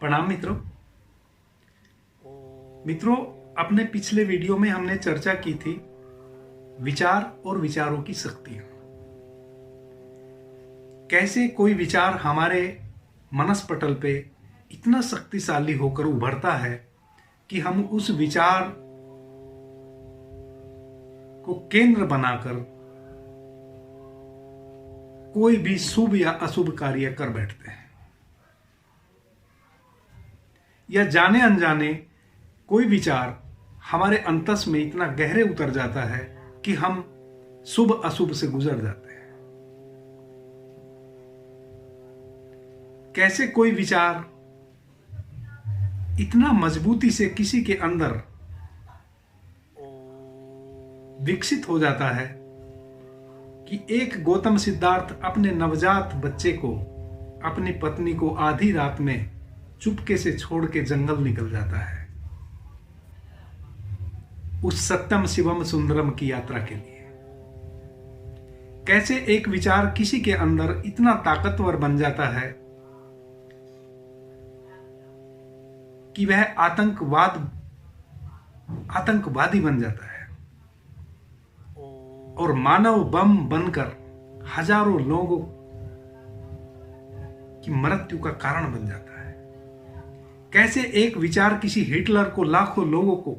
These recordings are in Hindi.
प्रणाम मित्रों, अपने पिछले वीडियो में हमने चर्चा की थी विचार और विचारों की शक्तियां। कैसे कोई विचार हमारे मनस्पटल पे इतना शक्तिशाली होकर उभरता है कि हम उस विचार को केंद्र बनाकर कोई भी शुभ या अशुभ कार्य कर बैठते हैं, या जाने अनजाने कोई विचार हमारे अंतस में इतना गहरे उतर जाता है कि हम शुभ अशुभ से गुजर जाते हैं। कैसे कोई विचार इतना मजबूती से किसी के अंदर विकसित हो जाता है कि एक गौतम सिद्धार्थ अपने नवजात बच्चे को, अपनी पत्नी को आधी रात में चुपके से छोड़ के जंगल निकल जाता है उस सत्यम शिवम सुंदरम की यात्रा के लिए। कैसे एक विचार किसी के अंदर इतना ताकतवर बन जाता है कि वह आतंकवादी बन जाता है और मानव बम बनकर हजारों लोगों की मृत्यु का कारण बन जाता है। कैसे एक विचार किसी हिटलर को, लाखों लोगों को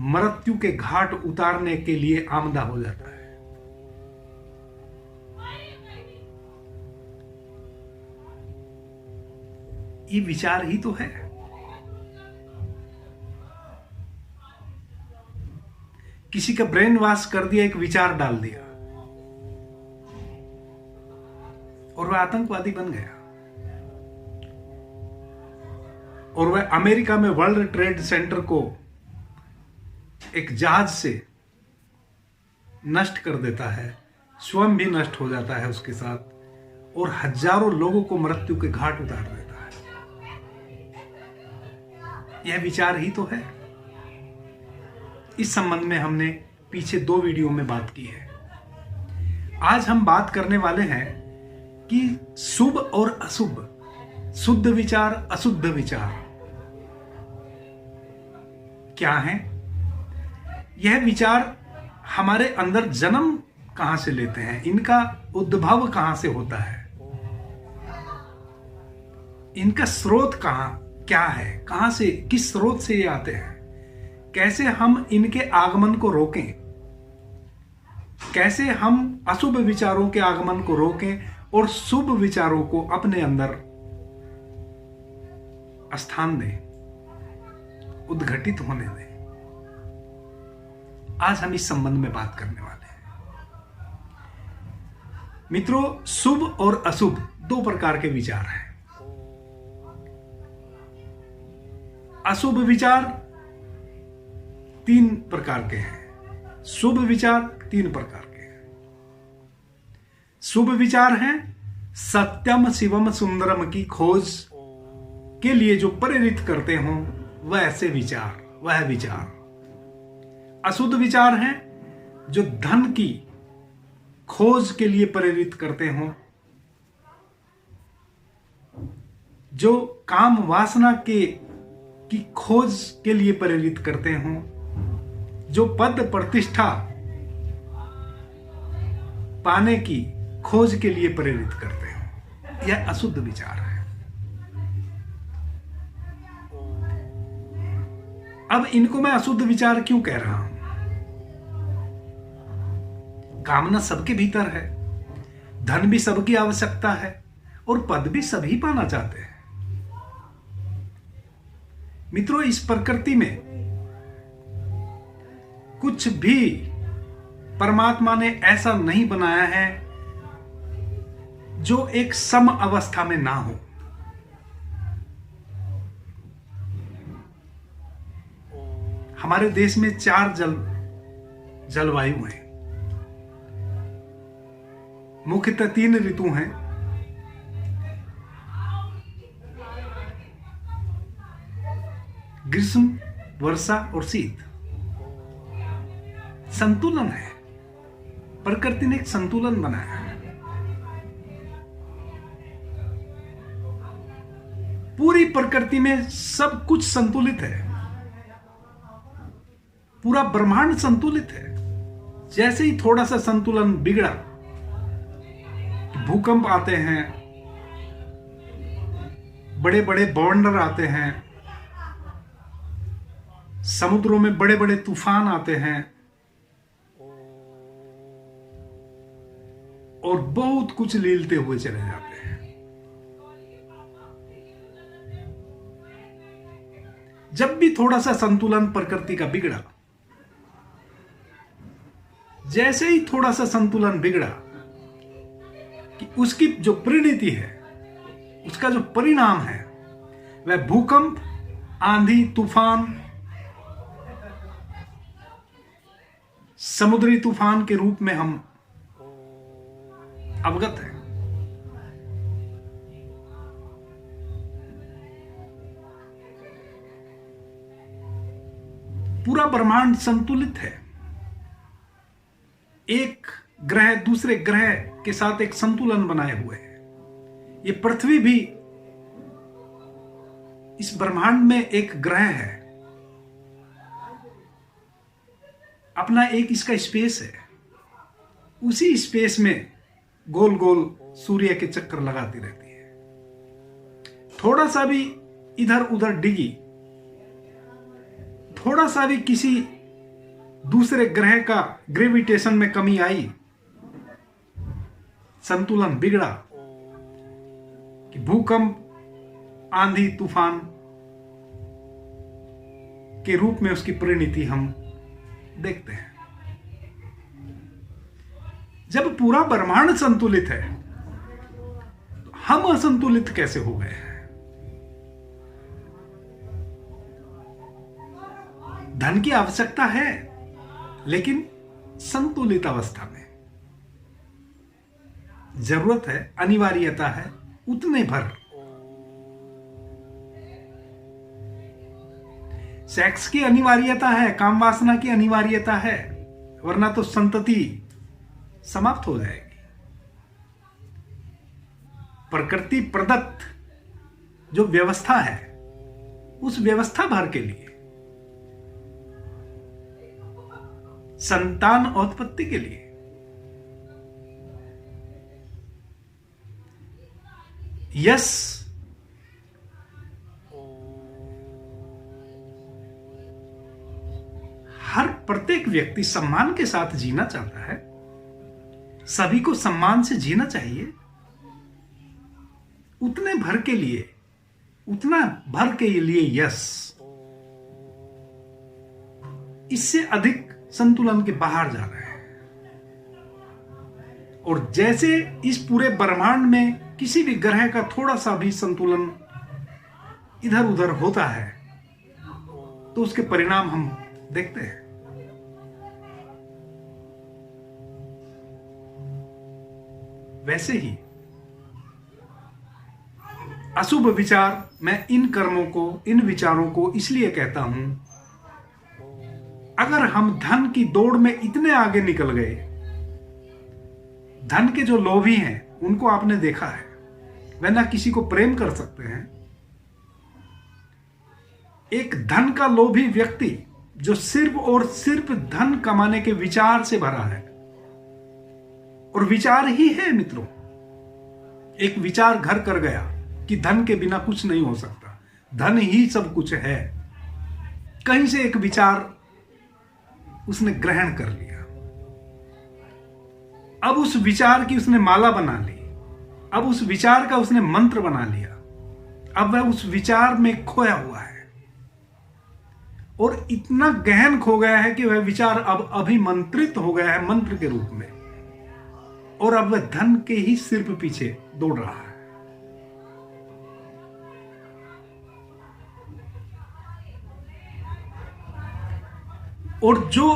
मृत्यु के घाट उतारने के लिए आमदा हो जाता है। ये विचार ही तो है। किसी का ब्रेन वॉश कर दिया, एक विचार डाल दिया और वह आतंकवादी बन गया, और वह अमेरिका में वर्ल्ड ट्रेड सेंटर को एक जहाज से नष्ट कर देता है, स्वयं भी नष्ट हो जाता है उसके साथ, और हजारों लोगों को मृत्यु के घाट उतार देता है। यह विचार ही तो है। इस संबंध में हमने पीछे 2 वीडियो में बात की है। आज हम बात करने वाले हैं कि शुभ और अशुभ, शुद्ध विचार, अशुद्ध विचार क्या है। यह विचार हमारे अंदर जन्म कहां से लेते हैं, इनका उद्भव कहां से होता है, इनका स्रोत क्या है, कहां से, किस स्रोत से ये आते हैं, कैसे हम इनके आगमन को रोकें, कैसे हम अशुभ विचारों के आगमन को रोकें और शुभ विचारों को अपने अंदर स्थान दें, उद्घटित होने दें। आज हम इस संबंध में बात करने वाले हैं। मित्रों, शुभ और अशुभ 2 प्रकार के विचार हैं। अशुभ विचार 3 प्रकार के हैं, शुभ विचार 3 प्रकार के हैं। शुभ विचार हैं सत्यम शिवम सुंदरम की खोज के लिए जो प्रेरित करते हों वैसे विचार, वह विचार। अशुद्ध विचार हैं जो धन की खोज के लिए प्रेरित करते हों, जो काम वासना की खोज के लिए प्रेरित करते हों, जो पद प्रतिष्ठा पाने की खोज के लिए प्रेरित करते हों, यह अशुद्ध विचार है। अब इनको मैं अशुद्ध विचार क्यों कह रहा हूं? कामना सबके भीतर है, धन भी सबकी आवश्यकता है और पद भी सभी पाना चाहते हैं। मित्रों, इस प्रकृति में कुछ भी परमात्मा ने ऐसा नहीं बनाया है जो एक सम अवस्था में ना हो। हमारे देश में 4 जलवायु हैं, मुख्यतः 3 ऋतु हैं। ग्रीष्म, वर्षा और शीत। संतुलन है, प्रकृति ने एक संतुलन बनाया है। पूरी प्रकृति में सब कुछ संतुलित है, पूरा ब्रह्मांड संतुलित है। जैसे ही थोड़ा सा संतुलन बिगड़ा, भूकंप आते हैं, बड़े बड़े बवंडर आते हैं, समुद्रों में बड़े बड़े तूफान आते हैं और बहुत कुछ लीलते हुए चले जाते हैं। जब भी थोड़ा सा संतुलन प्रकृति का बिगड़ा, जैसे ही थोड़ा सा संतुलन बिगड़ा कि उसकी जो परिणति है, उसका जो परिणाम है, वह भूकंप, आंधी, तूफान, समुद्री तूफान के रूप में हम अवगत हैं। पूरा ब्रह्मांड संतुलित है। एक ग्रह दूसरे ग्रह के साथ एक संतुलन बनाए हुए है। ये पृथ्वी भी इस ब्रह्मांड में एक ग्रह है, अपना एक इसका स्पेस है। उसी स्पेस में गोल गोल सूर्य के चक्कर लगाती रहती है। थोड़ा सा भी इधर उधर डिगी, थोड़ा सा भी किसी दूसरे ग्रह का ग्रेविटेशन में कमी आई, संतुलन बिगड़ा कि भूकंप, आंधी, तूफान के रूप में उसकी परिणति हम देखते हैं। जब पूरा ब्रह्मांड संतुलित है तो हम असंतुलित कैसे हो गए हैं? धन की आवश्यकता है, लेकिन संतुलित अवस्था में। जरूरत है, अनिवार्यता है उतने भर। सेक्स की अनिवार्यता है, काम वासना की अनिवार्यता है, वरना तो संतति समाप्त हो जाएगी। प्रकृति प्रदत्त जो व्यवस्था है, उस व्यवस्था भर के लिए, संतान उत्पत्ति के लिए, यस, हर प्रत्येक व्यक्ति सम्मान के साथ जीना चाहता है। सभी को सम्मान से जीना चाहिए। उतने भर के लिए, उतना भर के लिए यस। इससे अधिक संतुलन के बाहर जा रहे हैं। और जैसे इस पूरे ब्रह्मांड में किसी भी ग्रह का थोड़ा सा भी संतुलन इधर उधर होता है तो उसके परिणाम हम देखते हैं। वैसे ही अशुभ विचार, मैं इन कर्मों को, इन विचारों को इसलिए कहता हूं, अगर हम धन की दौड़ में इतने आगे निकल गए, धन के जो लोभी हैं उनको आपने देखा है, वह ना किसी को प्रेम कर सकते हैं। एक धन का लोभी व्यक्ति जो सिर्फ और सिर्फ धन कमाने के विचार से भरा है, और विचार ही है मित्रों, एक विचार घर कर गया कि धन के बिना कुछ नहीं हो सकता, धन ही सब कुछ है। कहीं से एक विचार उसने ग्रहण कर लिया, अब उस विचार की उसने माला बना ली, अब उस विचार का उसने मंत्र बना लिया, अब वह उस विचार में खोया हुआ है और इतना गहन खो गया है कि वह विचार अब अभिमंत्रित हो गया है मंत्र के रूप में, और अब वह धन के ही सिर्फ पीछे दौड़ रहा है। और जो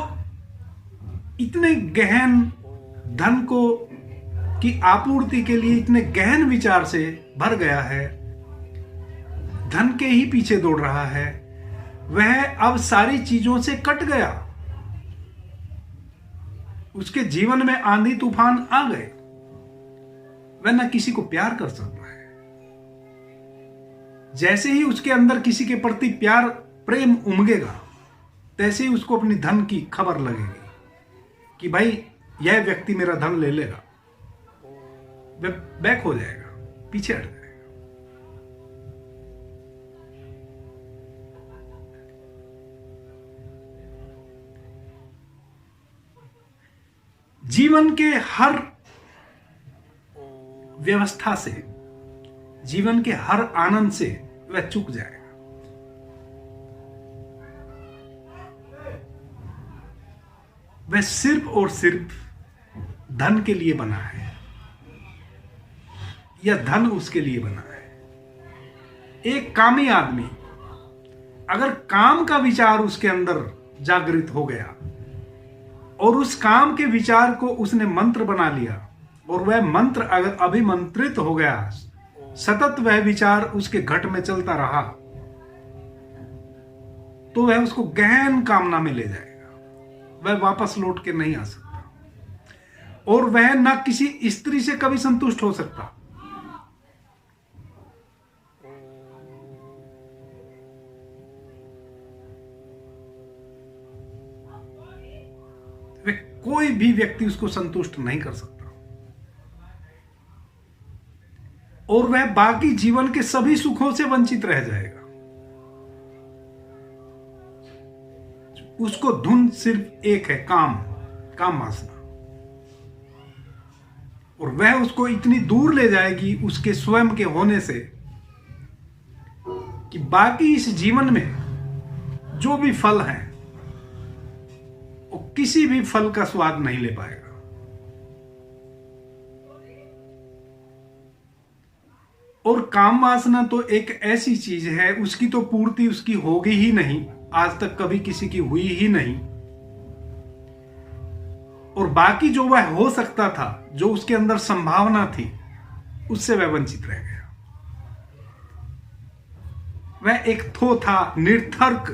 इतने गहन धन को की आपूर्ति के लिए इतने गहन विचार से भर गया है, धन के ही पीछे दौड़ रहा है, वह अब सारी चीजों से कट गया। उसके जीवन में आंधी तूफान आ गए, वह न किसी को प्यार कर सकता है। जैसे ही उसके अंदर किसी के प्रति प्यार प्रेम उमगेगा, तैसे ही उसको अपनी धन की खबर लगेगी कि भाई यह व्यक्ति मेरा धन ले लेगा, वह बैक हो जाएगा, पीछे हट जाएगा। जीवन के हर व्यवस्था से, जीवन के हर आनंद से वह चूक जाएगा। वह सिर्फ और सिर्फ धन के लिए बना है या धन उसके लिए बना है। एक कामी आदमी अगर काम का विचार उसके अंदर जागृत हो गया और उस काम के विचार को उसने मंत्र बना लिया और वह मंत्र अगर अभिमंत्रित हो गया, सतत वह विचार उसके घट में चलता रहा, तो वह उसको गहन कामना में ले जाएगा। वह वापस लौट के नहीं आ सकता और वह ना किसी स्त्री से कभी संतुष्ट हो सकता। वह कोई भी व्यक्ति उसको संतुष्ट नहीं कर सकता और वह बाकी जीवन के सभी सुखों से वंचित रह जाएगा। उसको धुन सिर्फ एक है, काम वासना, और वह उसको इतनी दूर ले जाएगी उसके स्वयं के होने से कि बाकी इस जीवन में जो भी फल है वो किसी भी फल का स्वाद नहीं ले पाएगा। और काम वासना तो एक ऐसी चीज है, उसकी तो पूर्ति उसकी होगी ही नहीं, आज तक कभी किसी की हुई ही नहीं। और बाकी जो वह हो सकता था, जो उसके अंदर संभावना थी, उससे वह वंचित रह गया। वह एक थोथा निरर्थक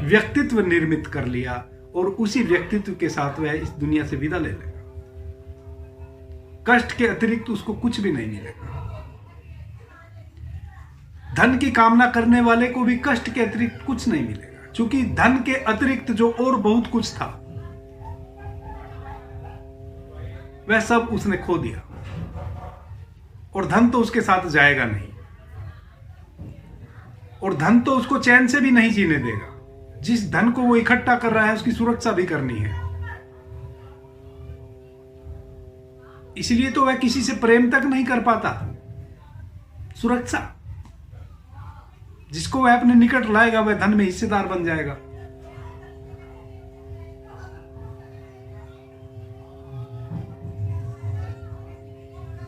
व्यक्तित्व निर्मित कर लिया और उसी व्यक्तित्व के साथ वह इस दुनिया से विदा ले लेगा। कष्ट के अतिरिक्त उसको कुछ भी नहीं मिलेगा। धन की कामना करने वाले को भी कष्ट के अतिरिक्त कुछ नहीं मिलेगा, क्योंकि धन के अतिरिक्त जो और बहुत कुछ था वह सब उसने खो दिया और धन तो उसके साथ जाएगा नहीं और धन तो उसको चैन से भी नहीं जीने देगा। जिस धन को वो इकट्ठा कर रहा है उसकी सुरक्षा भी करनी है, इसलिए तो वह किसी से प्रेम तक नहीं कर पाता। सुरक्षा, जिसको वह अपने निकट लाएगा वह धन में हिस्सेदार बन जाएगा।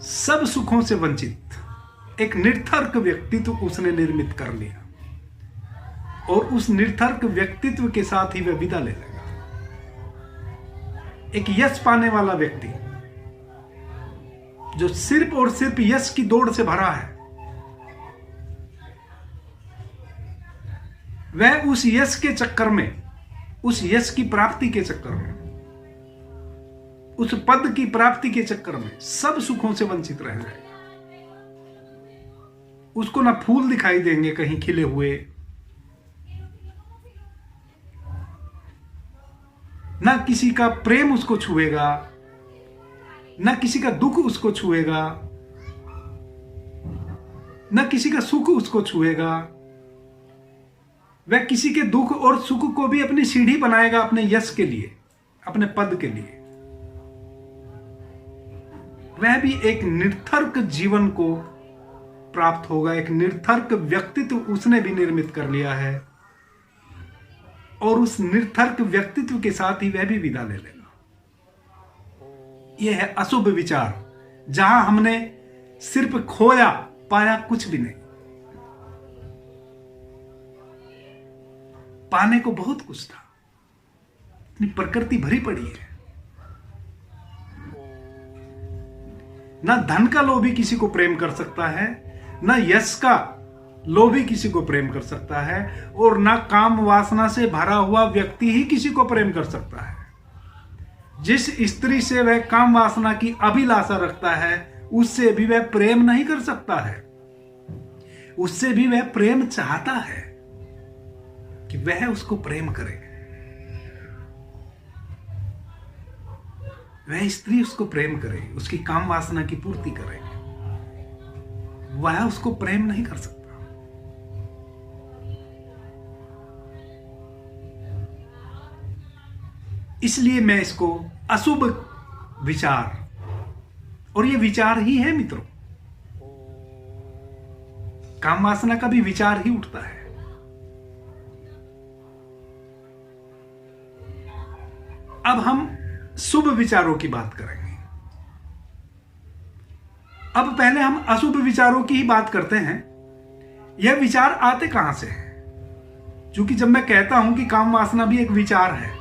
सब सुखों से वंचित एक निरर्थक व्यक्तित्व उसने निर्मित कर लिया और उस निरर्थक व्यक्तित्व के साथ ही वह विदा ले लेगा। एक यश पाने वाला व्यक्ति जो सिर्फ और सिर्फ यश की दौड़ से भरा है, वह उस यश के चक्कर में, उस यश की प्राप्ति के चक्कर में, उस पद की प्राप्ति के चक्कर में सब सुखों से वंचित रह जाएगा। उसको ना फूल दिखाई देंगे कहीं खिले हुए, ना किसी का प्रेम उसको छुएगा, ना किसी का दुख उसको छुएगा, ना किसी का सुख उसको छुएगा। वह किसी के दुख और सुख को भी अपनी सीढ़ी बनाएगा अपने यश के लिए, अपने पद के लिए। वह भी एक निरर्थक जीवन को प्राप्त होगा, एक निरर्थक व्यक्तित्व उसने भी निर्मित कर लिया है और उस निरर्थक व्यक्तित्व के साथ ही वह भी विदा ले लेगा। यह है अशुभ विचार, जहां हमने सिर्फ खोया, पाया कुछ भी नहीं। पाने को बहुत कुछ था, इतनी प्रकृति भरी पड़ी है। ना धन का लोभी किसी को प्रेम कर सकता है, ना यश का लोभी किसी को प्रेम कर सकता है, और ना काम वासना से भरा हुआ व्यक्ति ही किसी को प्रेम कर सकता है। जिस स्त्री से वह काम वासना की अभिलाषा रखता है उससे भी वह प्रेम नहीं कर सकता है, उससे भी वह प्रेम चाहता है कि वह उसको प्रेम करे, वह स्त्री उसको प्रेम करे, उसकी काम वासना की पूर्ति करे। वह उसको प्रेम नहीं कर सकता। इसलिए मैं इसको अशुभ विचार, और ये विचार ही है मित्रों, काम वासना का भी विचार ही उठता है। अब हम शुभ विचारों की बात करेंगे। अब पहले हम अशुभ विचारों की ही बात करते हैं। यह विचार आते कहां से हैं? क्योंकि जब मैं कहता हूं कि काम वासना भी एक विचार है,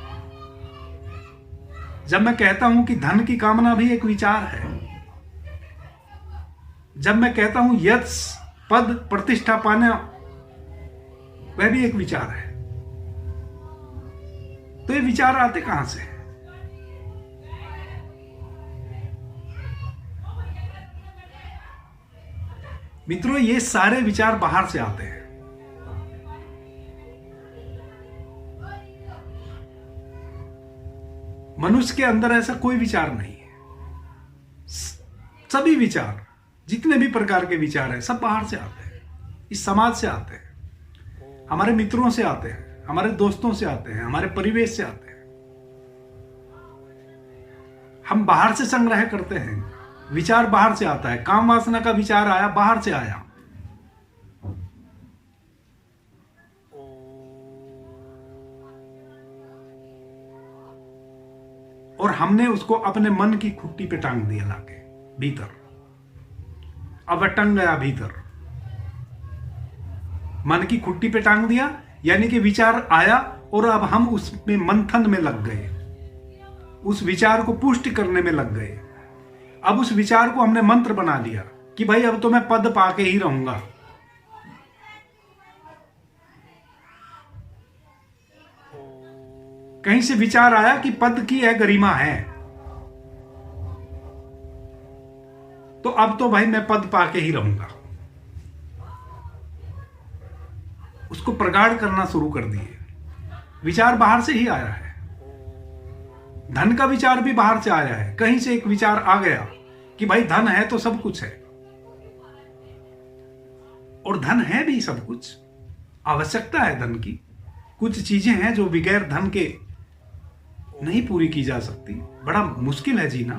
जब मैं कहता हूं कि धन की कामना भी एक विचार है, जब मैं कहता हूं यश पद प्रतिष्ठा पाना वह भी एक विचार है, तो ये विचार आते कहां से? मित्रों, ये सारे विचार बाहर से आते हैं। मनुष्य के अंदर ऐसा कोई विचार नहीं है। सभी विचार, जितने भी प्रकार के विचार हैं, सब बाहर से आते हैं, इस समाज से आते हैं, हमारे मित्रों से आते हैं, हमारे दोस्तों से आते हैं, हमारे परिवेश से आते हैं। हम बाहर से संग्रह करते हैं, विचार बाहर से आता है। काम वासना का विचार आया, बाहर से आया, और हमने उसको अपने मन की खुट्टी पे टांग दिया लाके भीतर। अब वह टंग गया भीतर, मन की खुट्टी पे टांग दिया, यानी कि विचार आया और अब हम उसमें मंथन में लग गए, उस विचार को पुष्ट करने में लग गए। अब उस विचार को हमने मंत्र बना लिया कि भाई अब तो मैं पद पाके ही रहूंगा। कहीं से विचार आया कि पद की यह गरिमा है, तो अब तो भाई मैं पद पाके ही रहूंगा। उसको प्रगाढ़ करना शुरू कर दिए। विचार बाहर से ही आया है। धन का विचार भी बाहर से आया है। कहीं से एक विचार आ गया कि भाई धन है तो सब कुछ है, और धन है भी सब कुछ। आवश्यकता है धन की। कुछ चीजें हैं जो बगैर धन के नहीं पूरी की जा सकती। बड़ा मुश्किल है जीना,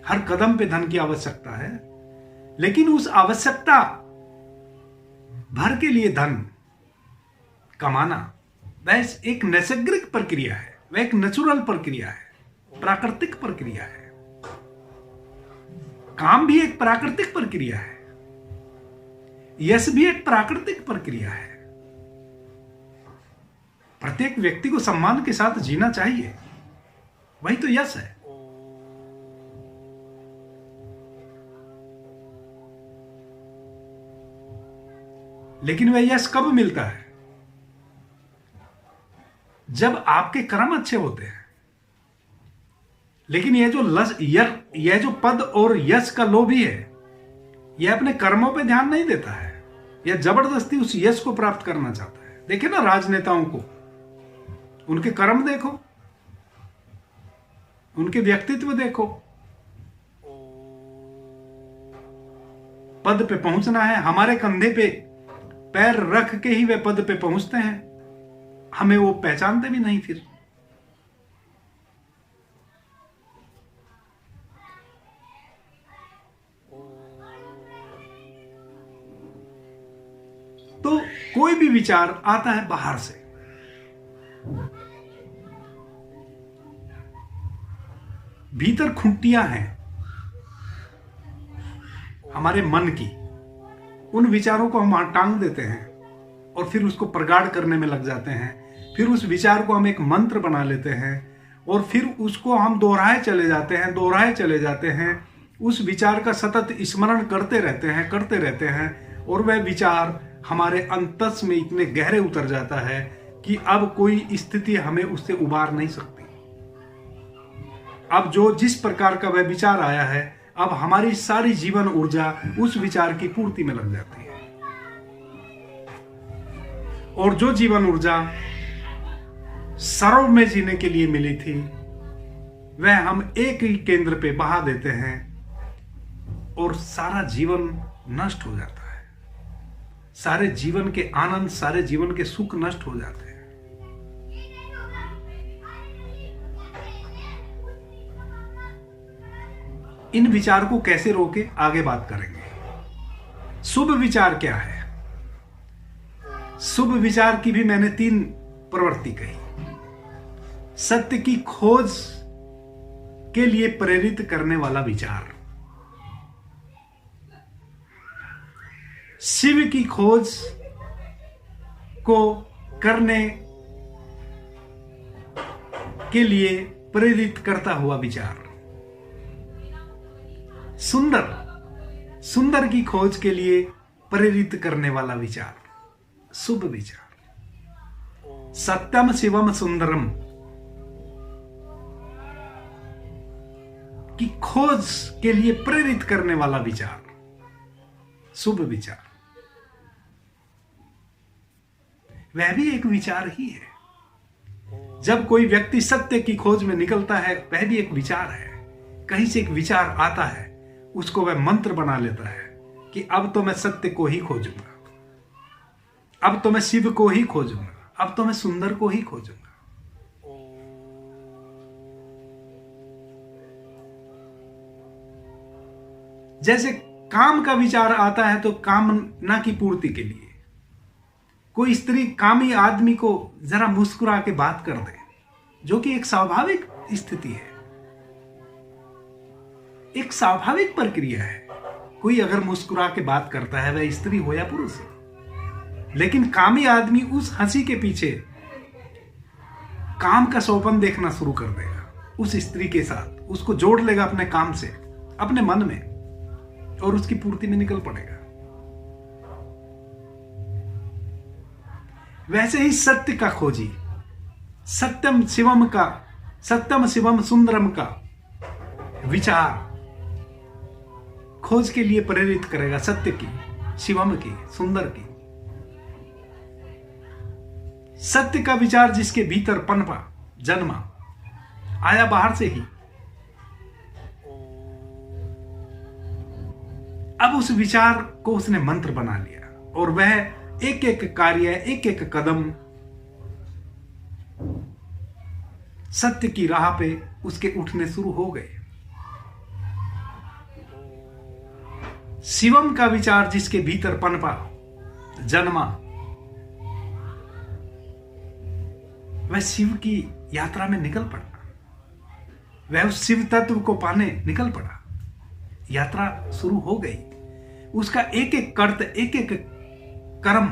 हर कदम पे धन की आवश्यकता है। लेकिन उस आवश्यकता भर के लिए धन कमाना वह एक नैसर्गिक प्रक्रिया है, वह एक नेचुरल प्रक्रिया है, प्राकृतिक प्रक्रिया है। काम भी एक प्राकृतिक प्रक्रिया है, यश भी एक प्राकृतिक प्रक्रिया है। प्रत्येक व्यक्ति को सम्मान के साथ जीना चाहिए, वही तो यश है। लेकिन वह यश कब मिलता है? जब आपके कर्म अच्छे होते हैं। लेकिन यह जो पद और यश का लोभी है, यह अपने कर्मों पे ध्यान नहीं देता है। यह जबरदस्ती उस यश को प्राप्त करना चाहता है। देखिए ना राजनेताओं को, उनके कर्म देखो, उनके व्यक्तित्व देखो। पद पे पहुंचना है, हमारे कंधे पे पैर रख के ही वे पद पे पहुंचते हैं। हमें वो पहचानते भी नहीं फिर। तो कोई भी विचार आता है बाहर से। भीतर खुंटियां हैं हमारे मन की, उन विचारों को हम वहां टांग देते हैं और फिर उसको प्रगाढ़ करने में लग जाते हैं। फिर उस विचार को हम एक मंत्र बना लेते हैं और फिर उसको हम दोहराए चले जाते हैं। उस विचार का सतत स्मरण करते रहते हैं और वह विचार हमारे अंतस में इतने गहरे उतर जाता है कि अब कोई स्थिति हमें उससे उबार नहीं सकती। अब जो जिस प्रकार का वह विचार आया है, अब हमारी सारी जीवन ऊर्जा उस विचार की पूर्ति में लग जाती है, और जो जीवन ऊर्जा सर्व में जीने के लिए मिली थी वह हम एक ही केंद्र पे बहा देते हैं और सारा जीवन नष्ट हो जाता है। सारे जीवन के आनंद, सारे जीवन के सुख नष्ट हो जाते हैं। इन विचार को कैसे रोके, आगे बात करेंगे। शुभ विचार क्या है? शुभ विचार की भी मैंने 3 प्रवृत्ति कही। सत्य की खोज के लिए प्रेरित करने वाला विचार, शिव की खोज को करने के लिए प्रेरित करता हुआ विचार, सुंदर की खोज के लिए प्रेरित करने वाला विचार, शुभ विचार। सत्यम शिवम सुंदरम की खोज के लिए प्रेरित करने वाला विचार, शुभ विचार। वह भी एक विचार ही है। जब कोई व्यक्ति सत्य की खोज में निकलता है वह भी एक विचार है। कहीं से एक विचार आता है, उसको वह मंत्र बना लेता है कि अब तो मैं सत्य को ही खोजूंगा, अब तो मैं शिव को ही खोजूंगा, अब तो मैं सुंदर को ही खोजूंगा। जैसे काम का विचार आता है तो कामना की पूर्ति के लिए कोई स्त्री कामी आदमी को जरा मुस्कुरा के बात कर दे, जो कि एक स्वाभाविक स्थिति है, एक स्वाभाविक प्रक्रिया है। कोई अगर मुस्कुरा के बात करता है वह स्त्री हो या पुरुष हो, लेकिन कामी आदमी उस हंसी के पीछे काम का सौपन देखना शुरू कर देगा उस स्त्री के साथ, उसको जोड़ लेगा अपने काम से, अपने मन में, और उसकी पूर्ति में निकल पड़ेगा। वैसे ही सत्य का खोजी, सत्यम शिवम सुंदरम का विचार खोज के लिए प्रेरित करेगा, सत्य की, शिवम की, सुंदर की। सत्य का विचार जिसके भीतर पनपा, जन्मा, आया बाहर से ही, अब उस विचार को उसने मंत्र बना लिया और वह एक एक कार्य, एक एक कदम सत्य की राह पे उसके उठने शुरू हो गए। शिवम का विचार जिसके भीतर पनपा, जन्मा, वह शिव की यात्रा में निकल पड़ा, वह उस शिव तत्व को पाने निकल पड़ा। यात्रा शुरू हो गई। उसका एक एक कर्त, एक एक कर्म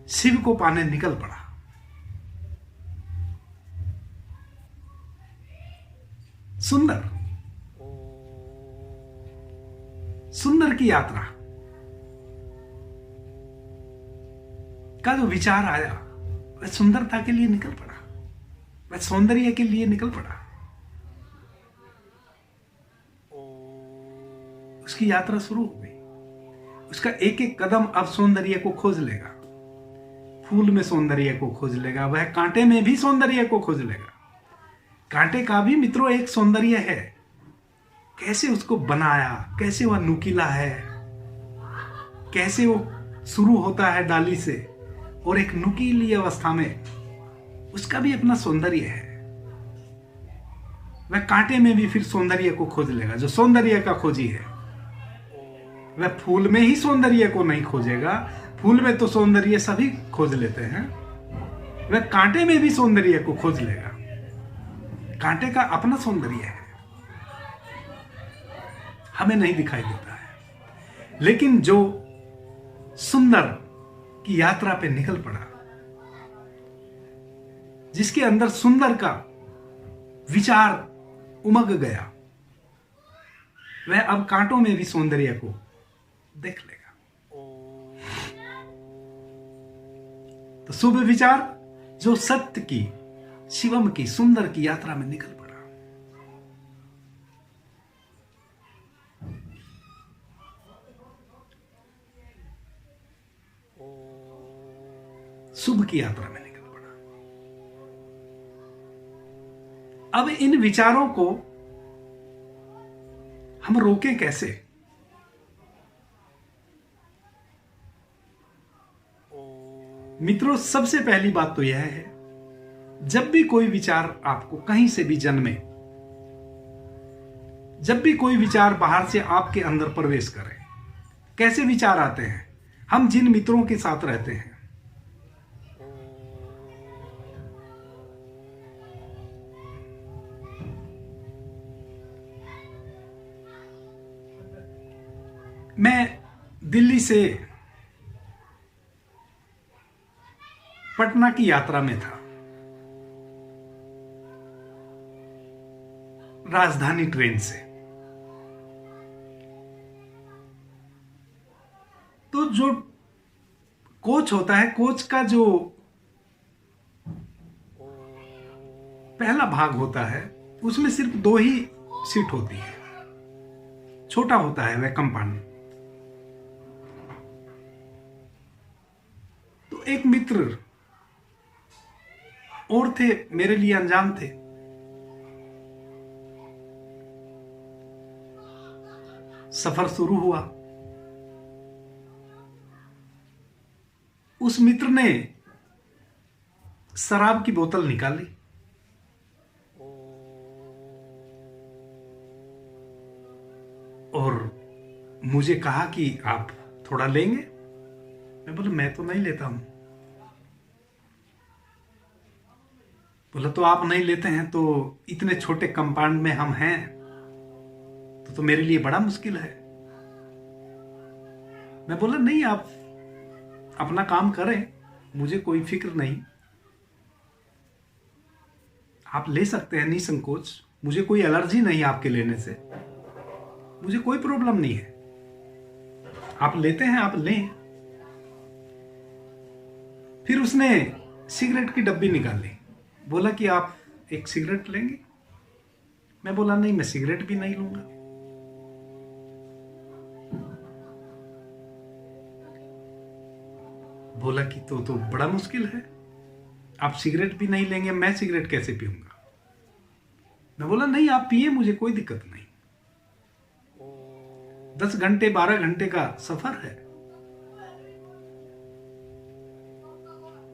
शिव को पाने निकल पड़ा। सुंदर की यात्रा का जो विचार आया वह सुंदरता के लिए निकल पड़ा, वह सौंदर्य के लिए निकल पड़ा। उसकी यात्रा शुरू हो गई। उसका एक एक कदम अब सौंदर्य को खोज लेगा। फूल में सौंदर्य को खोज लेगा, वह कांटे में भी सौंदर्य को खोज लेगा। कांटे का भी मित्रों एक सौंदर्य है। कैसे उसको बनाया, कैसे वह नुकीला है, कैसे वो शुरू होता है डाली से और एक नुकीली अवस्था में उसका भी अपना सौंदर्य है। वह कांटे में भी फिर सौंदर्य को खोज लेगा। जो सौंदर्य का खोजी है वह फूल में ही सौंदर्य को नहीं खोजेगा। फूल में तो सौंदर्य सभी खोज लेते हैं, वह कांटे में भी सौंदर्य को खोज लेगा। कांटे का अपना सौंदर्य है, हमें नहीं दिखाई देता है। लेकिन जो सुंदर की यात्रा पे निकल पड़ा, जिसके अंदर सुंदर का विचार उमग गया, वह अब कांटों में भी सौंदर्य को देख लेगा। तो शुभ विचार जो सत्य की, शिवम की, सुंदर की यात्रा में निकल पड़ा, शुभ की यात्रा में निकल पड़ा। अब इन विचारों को हम रोकें कैसे? मित्रों, सबसे पहली बात तो यह है, जब भी कोई विचार आपको कहीं से भी जन्मे, जब भी कोई विचार बाहर से आपके अंदर प्रवेश करे, कैसे विचार आते हैं? हम जिन मित्रों के साथ रहते हैं, मैं दिल्ली से पटना की यात्रा में था, राजधानी ट्रेन से। तो जो कोच होता है, कोच का जो पहला भाग होता है, उसमें सिर्फ 2 ही सीट होती है, छोटा होता है वह कंपार्टमेंट। तो एक मित्र और थे, मेरे लिए अनजान थे। सफर शुरू हुआ। उस मित्र ने शराब की बोतल निकाली और मुझे कहा कि आप थोड़ा लेंगे? मैं बोला मैं तो नहीं लेता हूं। बोला तो आप नहीं लेते हैं तो इतने छोटे कंपाउंड में हम हैं तो मेरे लिए बड़ा मुश्किल है। मैं बोला नहीं, आप अपना काम करें, मुझे कोई फिक्र नहीं, आप ले सकते हैं निसंकोच, मुझे कोई एलर्जी नहीं आपके लेने से, मुझे कोई प्रॉब्लम नहीं है, आप लेते हैं आप लें। फिर उसने सिगरेट की डब्बी निकाली, बोला कि आप एक सिगरेट लेंगे? मैं बोला नहीं, मैं सिगरेट भी नहीं लूंगा। बोला कि तो बड़ा मुश्किल है, आप सिगरेट भी नहीं लेंगे, मैं सिगरेट कैसे पीऊंगा? मैं बोला नहीं, आप पिए, मुझे कोई दिक्कत नहीं, 10 घंटे 12 घंटे का सफर है,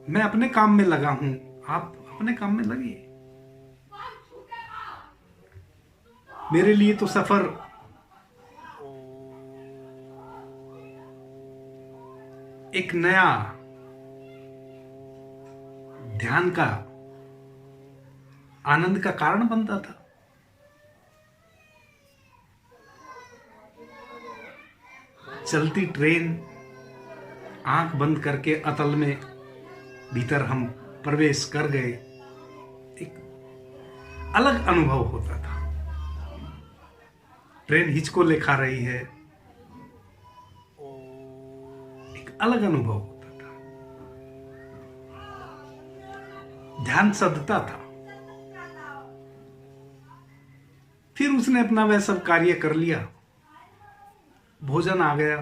मैं अपने काम में लगा हूं, आप अपने काम में लगिए। मेरे लिए तो सफर एक नया ध्यान का, आनंद का कारण बनता था। चलती ट्रेन, आंख बंद करके अतल में भीतर हम प्रवेश कर गए, एक अलग अनुभव होता था। ट्रेन हिचकोले खा रही है, एक अलग अनुभव होता था, ध्यान सधता था। फिर उसने अपना वह सब कार्य कर लिया, भोजन आ गया,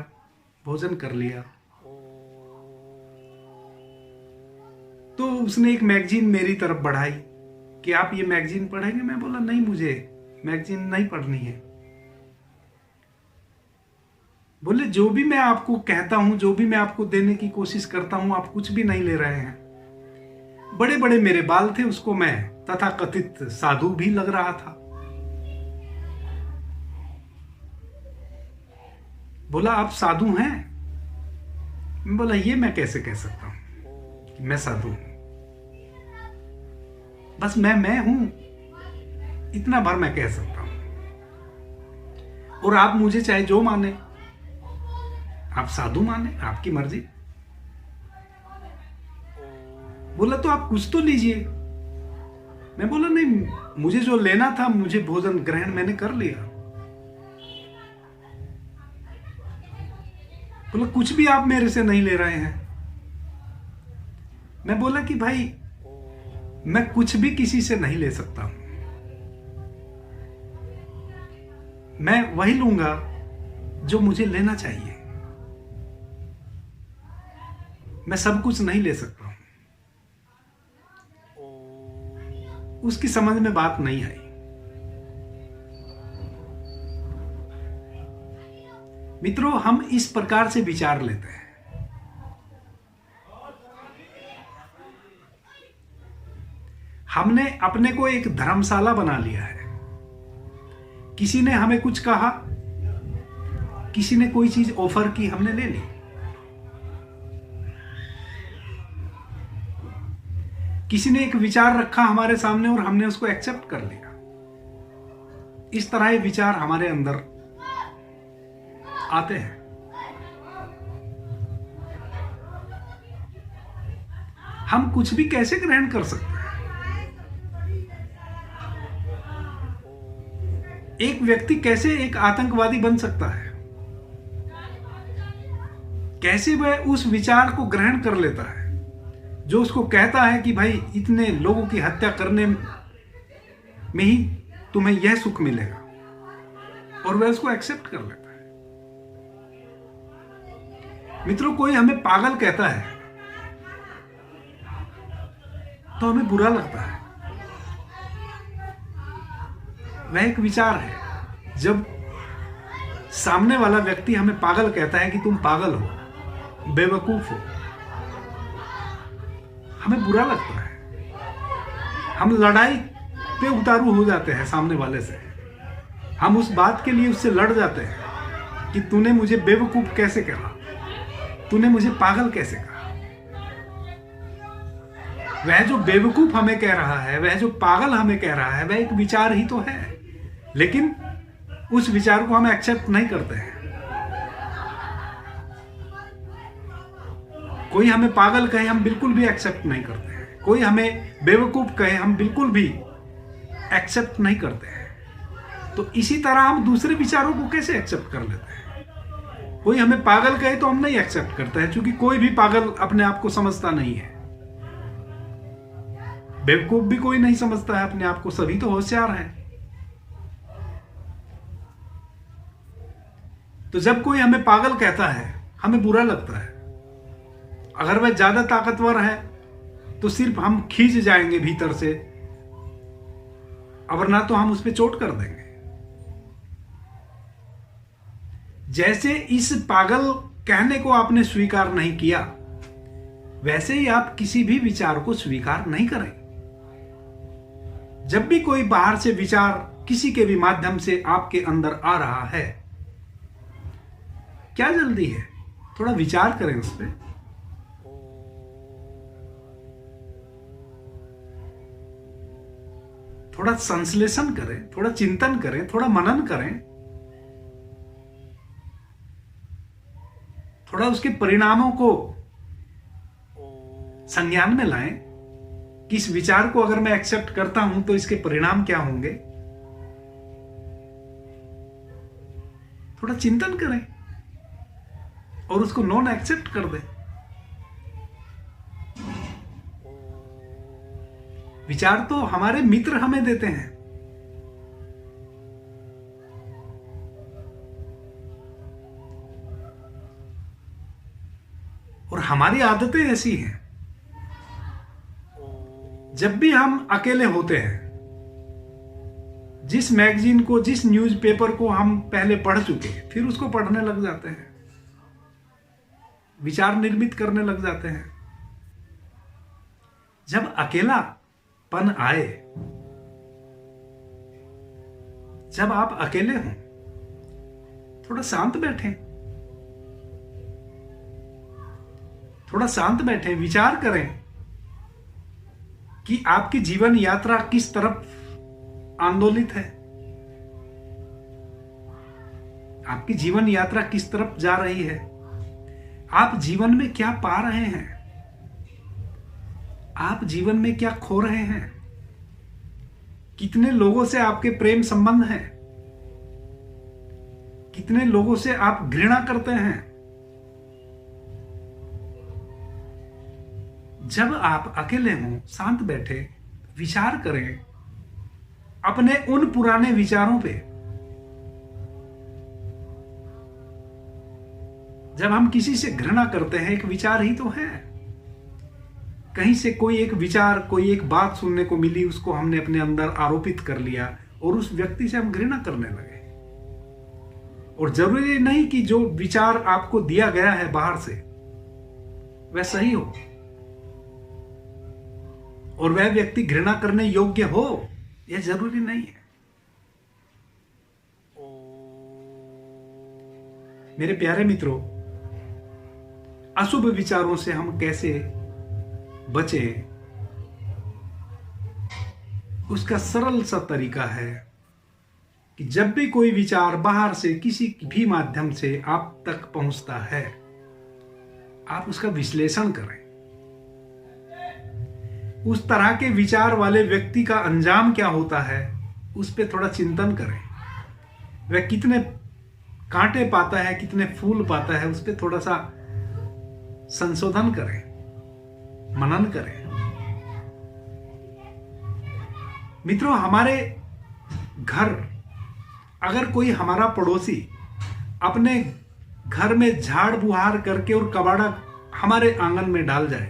भोजन कर लिया। तो उसने एक मैगजीन मेरी तरफ बढ़ाई कि आप ये मैगजीन पढ़ेंगे? मैं बोला नहीं, मुझे मैगजीन नहीं पढ़नी है। बोले जो भी मैं आपको कहता हूं, जो भी मैं आपको देने की कोशिश करता हूं, आप कुछ भी नहीं ले रहे हैं। बड़े बड़े मेरे बाल थे, उसको मैं तथाकथित साधु भी लग रहा था। बोला आप साधु हैं? मैं बोला ये मैं कैसे कह सकता हूं कि मैं साधु हूं, बस मैं हूं, इतना भर मैं कह सकता हूं, और आप मुझे चाहे जो माने, आप साधु माने, आपकी मर्जी। बोला तो आप कुछ तो लीजिए। मैं बोला नहीं, मुझे जो लेना था, मुझे भोजन ग्रहण मैंने कर लिया। बोला कुछ भी आप मेरे से नहीं ले रहे हैं। मैं बोला कि भाई मैं कुछ भी किसी से नहीं ले सकता हूं, मैं वही लूंगा जो मुझे लेना चाहिए, मैं सब कुछ नहीं ले सकता हूं। उसकी समझ में बात नहीं आई। मित्रों, हम इस प्रकार से विचार लेते हैं। हमने अपने को एक धर्मशाला बना लिया है। किसी ने हमें कुछ कहा, किसी ने कोई चीज ऑफर की, हमने ले ली। किसी ने एक विचार रखा हमारे सामने और हमने उसको एक्सेप्ट कर लिया। इस तरह ये विचार हमारे अंदर आते हैं। हम कुछ भी कैसे ग्रहण कर सकते हैं? एक व्यक्ति कैसे एक आतंकवादी बन सकता है? कैसे वह उस विचार को ग्रहण कर लेता है जो उसको कहता है कि भाई इतने लोगों की हत्या करने में ही तुम्हें यह सुख मिलेगा, और वह उसको एक्सेप्ट कर लेता है। मित्रों, कोई हमें पागल कहता है तो हमें बुरा लगता है। वह एक विचार है। जब सामने वाला व्यक्ति हमें पागल कहता है कि तुम पागल हो, बेवकूफ हो, हमें बुरा लगता है। हम लड़ाई पे उतारू हो जाते हैं सामने वाले से। हम उस बात के लिए उससे लड़ जाते हैं कि तूने मुझे बेवकूफ कैसे कहा, तूने मुझे पागल कैसे कहा। वह जो बेवकूफ हमें कह रहा है, वह जो पागल हमें कह रहा है, वह एक विचार ही तो है, लेकिन उस विचार को हम एक्सेप्ट नहीं करते हैं। कोई हमें पागल कहे, हम बिल्कुल भी एक्सेप्ट नहीं करते हैं। कोई हमें बेवकूफ कहे, हम बिल्कुल भी एक्सेप्ट नहीं करते हैं। तो इसी तरह हम दूसरे विचारों को कैसे एक्सेप्ट कर लेते हैं? कोई हमें पागल कहे तो हम नहीं एक्सेप्ट करते हैं, क्योंकि कोई भी पागल अपने आप को समझता नहीं है। बेवकूफ भी कोई नहीं समझता है अपने आप को, सभी तो होशियार हैं। तो जब कोई हमें पागल कहता है, हमें बुरा लगता है। अगर वह ज्यादा ताकतवर है तो सिर्फ हम खींच जाएंगे भीतर से, वरना तो हम उस पर चोट कर देंगे। जैसे इस पागल कहने को आपने स्वीकार नहीं किया, वैसे ही आप किसी भी विचार को स्वीकार नहीं करें। जब भी कोई बाहर से विचार किसी के भी माध्यम से आपके अंदर आ रहा है, क्या जल्दी है? थोड़ा विचार करें उस पर। थोड़ा संश्लेषण करें, थोड़ा चिंतन करें, थोड़ा मनन करें, थोड़ा उसके परिणामों को संज्ञान में लाएं कि इस विचार को अगर मैं एक्सेप्ट करता हूं तो इसके परिणाम क्या होंगे। थोड़ा चिंतन करें और उसको नॉन एक्सेप्ट कर दें। विचार तो हमारे मित्र हमें देते हैं। और हमारी आदतें ऐसी हैं, जब भी हम अकेले होते हैं, जिस मैगजीन को, जिस न्यूज़पेपर को हम पहले पढ़ चुके, फिर उसको पढ़ने लग जाते हैं, विचार निर्मित करने लग जाते हैं। जब अकेलापन आए, जब आप अकेले हों, थोड़ा शांत बैठें, थोड़ा शांत बैठें, विचार करें कि आपकी जीवन यात्रा किस तरफ आंदोलित है, आपकी जीवन यात्रा किस तरफ जा रही है, आप जीवन में क्या पा रहे हैं, आप जीवन में क्या खो रहे हैं, कितने लोगों से आपके प्रेम संबंध हैं, कितने लोगों से आप घृणा करते हैं। जब आप अकेले हों, शांत बैठे, विचार करें अपने उन पुराने विचारों पे। जब हम किसी से घृणा करते हैं, एक विचार ही तो है। कहीं से कोई एक विचार, कोई एक बात सुनने को मिली, उसको हमने अपने अंदर आरोपित कर लिया और उस व्यक्ति से हम घृणा करने लगे। और जरूरी नहीं कि जो विचार आपको दिया गया है बाहर से वह सही हो और वह व्यक्ति घृणा करने योग्य हो, यह जरूरी नहीं है। मेरे प्यारे मित्रों, अशुभ विचारों से हम कैसे बचें, उसका सरल सा तरीका है कि जब भी कोई विचार बाहर से किसी भी माध्यम से आप तक पहुंचता है, आप उसका विश्लेषण करें। उस तरह के विचार वाले व्यक्ति का अंजाम क्या होता है, उस पर थोड़ा चिंतन करें। वह कितने कांटे पाता है, कितने फूल पाता है, उस पर थोड़ा सा संशोधन करें, मनन करें। मित्रों, हमारे घर अगर कोई हमारा पड़ोसी अपने घर में झाड़ बुहार करके और कबाड़ा हमारे आंगन में डाल जाए,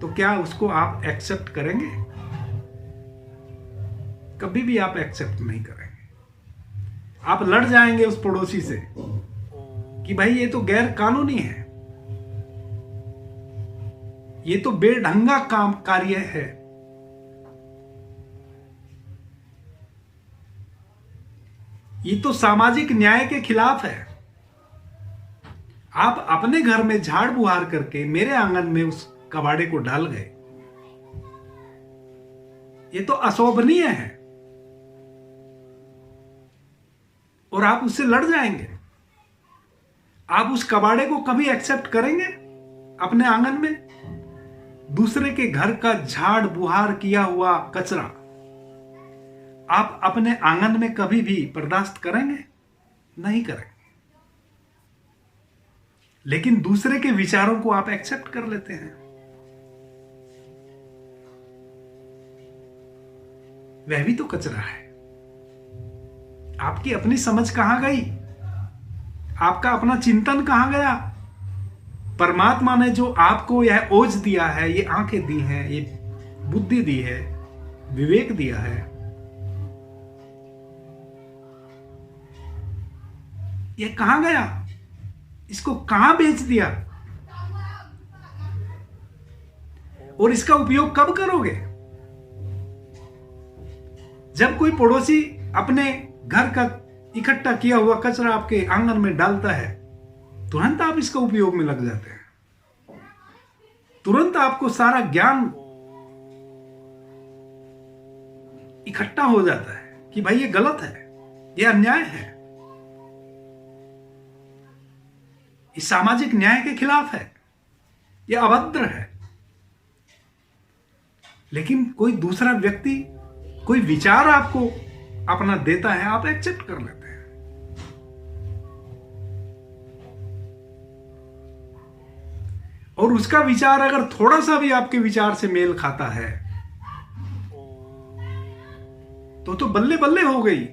तो क्या उसको आप एक्सेप्ट करेंगे? कभी भी आप एक्सेप्ट नहीं करेंगे। आप लड़ जाएंगे उस पड़ोसी से कि भाई ये तो गैर कानूनी है, ये तो बेढंगा काम कार्य है। ये तो सामाजिक न्याय के खिलाफ है। आप अपने घर में झाड़ बुहार करके मेरे आंगन में उस कबाड़े को डाल गए, ये तो अशोभनीय है और आप उससे लड़ जाएंगे। आप उस कबाड़े को कभी एक्सेप्ट करेंगे अपने आंगन में? दूसरे के घर का झाड़ बुहार किया हुआ कचरा आप अपने आंगन में कभी भी बर्दाश्त करेंगे? नहीं करेंगे। लेकिन दूसरे के विचारों को आप एक्सेप्ट कर लेते हैं। वह भी तो कचरा है। आपकी अपनी समझ कहां गई? आपका अपना चिंतन कहां गया? परमात्मा ने जो आपको यह ओज दिया है, ये आंखें दी हैं, ये बुद्धि दी है, विवेक दिया है, ये कहां गया? इसको कहां बेच दिया? और इसका उपयोग कब करोगे? जब कोई पड़ोसी अपने घर का इकट्ठा किया हुआ कचरा आपके आंगन में डालता है, तुरंत आप इसका उपयोग में लग जाते हैं। तुरंत आपको सारा ज्ञान इकट्ठा हो जाता है कि भाई ये गलत है, ये अन्याय है, ये सामाजिक न्याय के खिलाफ है, ये अभद्र है। लेकिन कोई दूसरा व्यक्ति कोई विचार आपको अपना देता है, आप एक्सेप्ट कर लेते हैं। और उसका विचार अगर थोड़ा सा भी आपके विचार से मेल खाता है तो बल्ले बल्ले हो गई।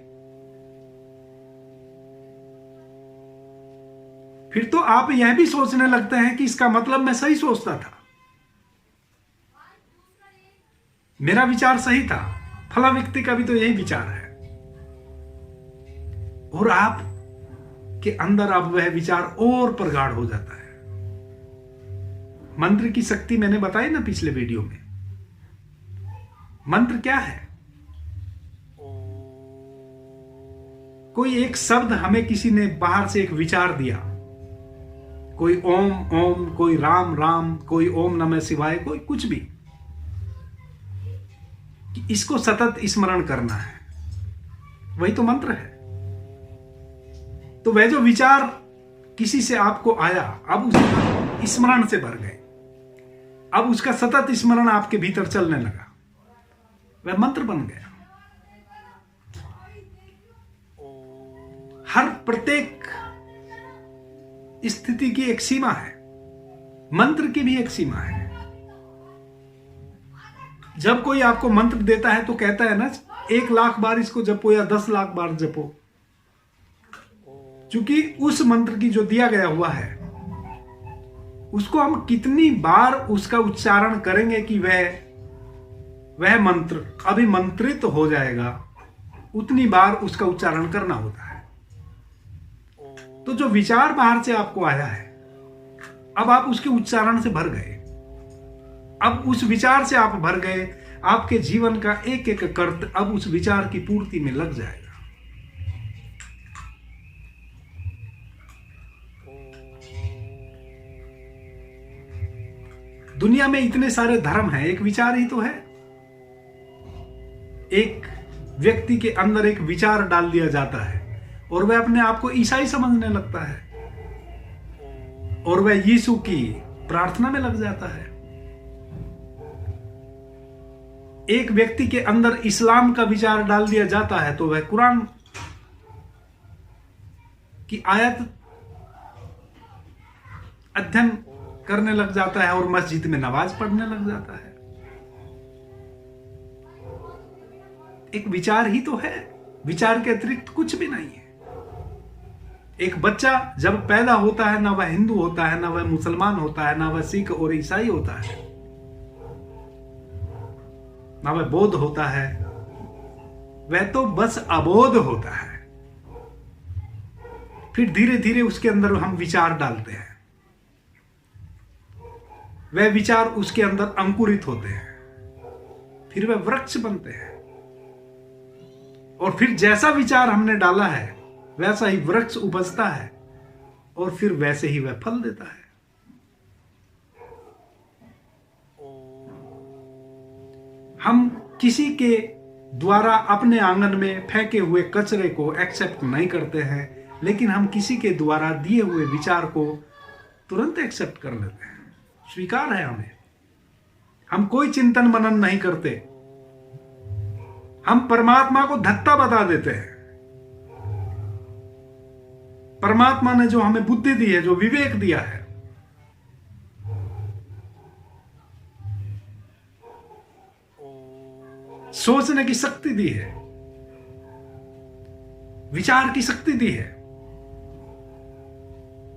फिर तो आप यह भी सोचने लगते हैं कि इसका मतलब मैं सही सोचता था, मेरा विचार सही था, फला व्यक्ति का भी तो यही विचार है। और आप के अंदर अब वह विचार और प्रगाढ़ हो जाता है। मंत्र की शक्ति मैंने बताई ना पिछले वीडियो में। मंत्र क्या है? कोई एक शब्द हमें किसी ने बाहर से एक विचार दिया, कोई ओम ओम, कोई राम राम, कोई ओम नमः शिवाय, कोई कुछ भी, कि इसको सतत स्मरण करना है, वही तो मंत्र है। तो वह जो विचार किसी से आपको आया, अब उसका स्मरण से भर गए, अब उसका सतत स्मरण आपके भीतर चलने लगा, वह मंत्र बन गया। हर प्रत्येक स्थिति की एक सीमा है, मंत्र की भी एक सीमा है। जब कोई आपको मंत्र देता है तो कहता है ना, 1 लाख बार इसको जपो या 10 लाख बार जपो, क्योंकि उस मंत्र की जो दिया गया हुआ है उसको हम कितनी बार उसका उच्चारण करेंगे कि वह मंत्र अभिमंत्रित हो जाएगा, उतनी बार उसका उच्चारण करना होता है। तो जो विचार बाहर से आपको आया है, अब आप उसके उच्चारण से भर गए। अब उस विचार से आप भर गए, आपके जीवन का एक एक कर्त अब उस विचार की पूर्ति में लग जाएगा। दुनिया में इतने सारे धर्म हैं, एक विचार ही तो है। एक व्यक्ति के अंदर एक विचार डाल दिया जाता है और वह अपने आप को ईसाई समझने लगता है और वह यीशु की प्रार्थना में लग जाता है। एक व्यक्ति के अंदर इस्लाम का विचार डाल दिया जाता है तो वह कुरान की आयत अध्ययन करने लग जाता है और मस्जिद में नमाज पढ़ने लग जाता है। एक विचार ही तो है, विचार के अतिरिक्त कुछ भी नहीं है। एक बच्चा जब पैदा होता है, ना वह हिंदू होता है, ना वह मुसलमान होता है, ना वह सिख और ईसाई होता है, ना वह बौद्ध होता है, वह तो बस अबोध होता है। फिर धीरे धीरे उसके अंदर हम विचार डालते हैं, वह विचार उसके अंदर अंकुरित होते हैं, फिर वह वृक्ष बनते हैं और फिर जैसा विचार हमने डाला है वैसा ही वृक्ष उपजता है और फिर वैसे ही वह फल देता है। हम किसी के द्वारा अपने आंगन में फेंके हुए कचरे को एक्सेप्ट नहीं करते हैं, लेकिन हम किसी के द्वारा दिए हुए विचार को तुरंत एक्सेप्ट कर लेते हैं, स्वीकार है हमें। हम कोई चिंतन मनन नहीं करते, हम परमात्मा को धत्ता बता देते हैं। परमात्मा ने जो हमें बुद्धि दी है, जो विवेक दिया है, सोचने की शक्ति दी है, विचार की शक्ति दी है,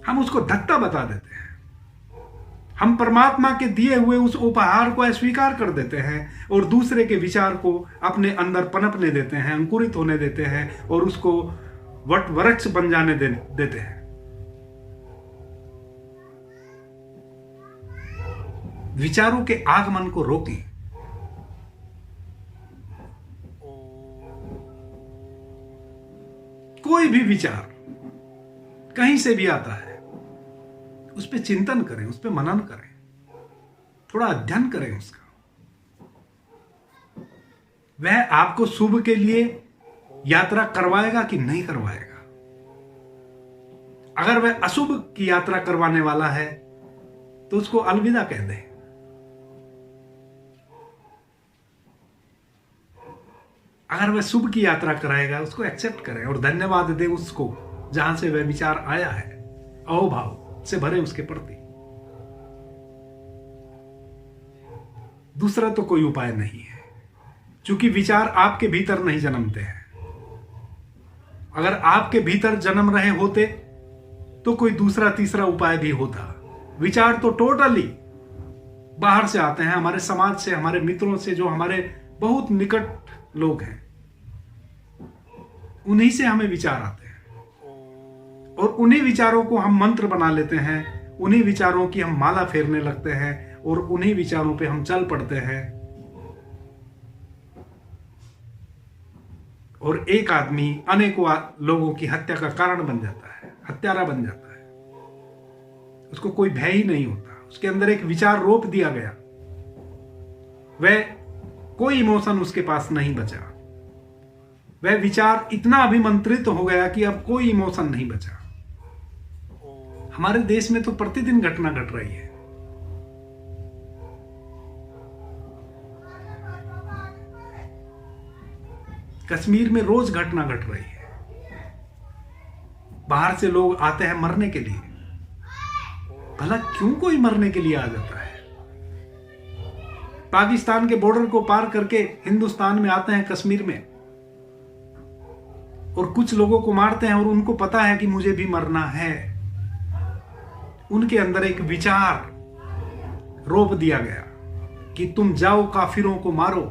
हम उसको धत्ता बता देते हैं। हम परमात्मा के दिए हुए उस उपहार को अस्वीकार कर देते हैं और दूसरे के विचार को अपने अंदर पनपने देते हैं, अंकुरित होने देते हैं और उसको वट वृक्ष बन जाने देते हैं। विचारों के आगमन को रोकें। कोई भी विचार कहीं से भी आता है, उस पर चिंतन करें, उस पर मनन करें, थोड़ा अध्ययन करें उसका। वह आपको शुभ के लिए यात्रा करवाएगा कि नहीं करवाएगा। अगर वह अशुभ की यात्रा करवाने वाला है तो उसको अलविदा कह दें। अगर वह शुभ की यात्रा कराएगा उसको एक्सेप्ट करें और धन्यवाद दें उसको, जहां से वह विचार आया है, अहोभाव से भरे उसके प्रति। दूसरा तो कोई उपाय नहीं है, क्योंकि विचार आपके भीतर नहीं जन्मते हैं। अगर आपके भीतर जन्म रहे होते तो कोई दूसरा तीसरा उपाय भी होता। विचार तो टोटली बाहर से आते हैं, हमारे समाज से, हमारे मित्रों से, जो हमारे बहुत निकट लोग हैं, उन्हीं से हमें विचार आते हैं और उन्हीं विचारों को हम मंत्र बना लेते हैं, उन्हीं विचारों की हम माला फेरने लगते हैं और उन्हीं विचारों पे हम चल पड़ते हैं और एक आदमी अनेकों लोगों की हत्या का कारण बन जाता है, हत्यारा बन जाता है। उसको कोई भय ही नहीं होता, उसके अंदर एक विचार रोप दिया गया, वह कोई इमोशन उसके पास नहीं बचा, वह विचार इतना अभिमंत्रित हो गया कि अब कोई इमोशन नहीं बचा। हमारे देश में तो प्रतिदिन घटना घट रही है। कश्मीर में रोज घटना घट रही है। बाहर से लोग आते हैं मरने के लिए। भला क्यों कोई मरने के लिए आ जाता है? पाकिस्तान के बॉर्डर को पार करके हिंदुस्तान में आते हैं, कश्मीर में, और कुछ लोगों को मारते हैं और उनको पता है कि मुझे भी मरना है। उनके अंदर एक विचार रोप दिया गया कि तुम जाओ काफिरों को मारो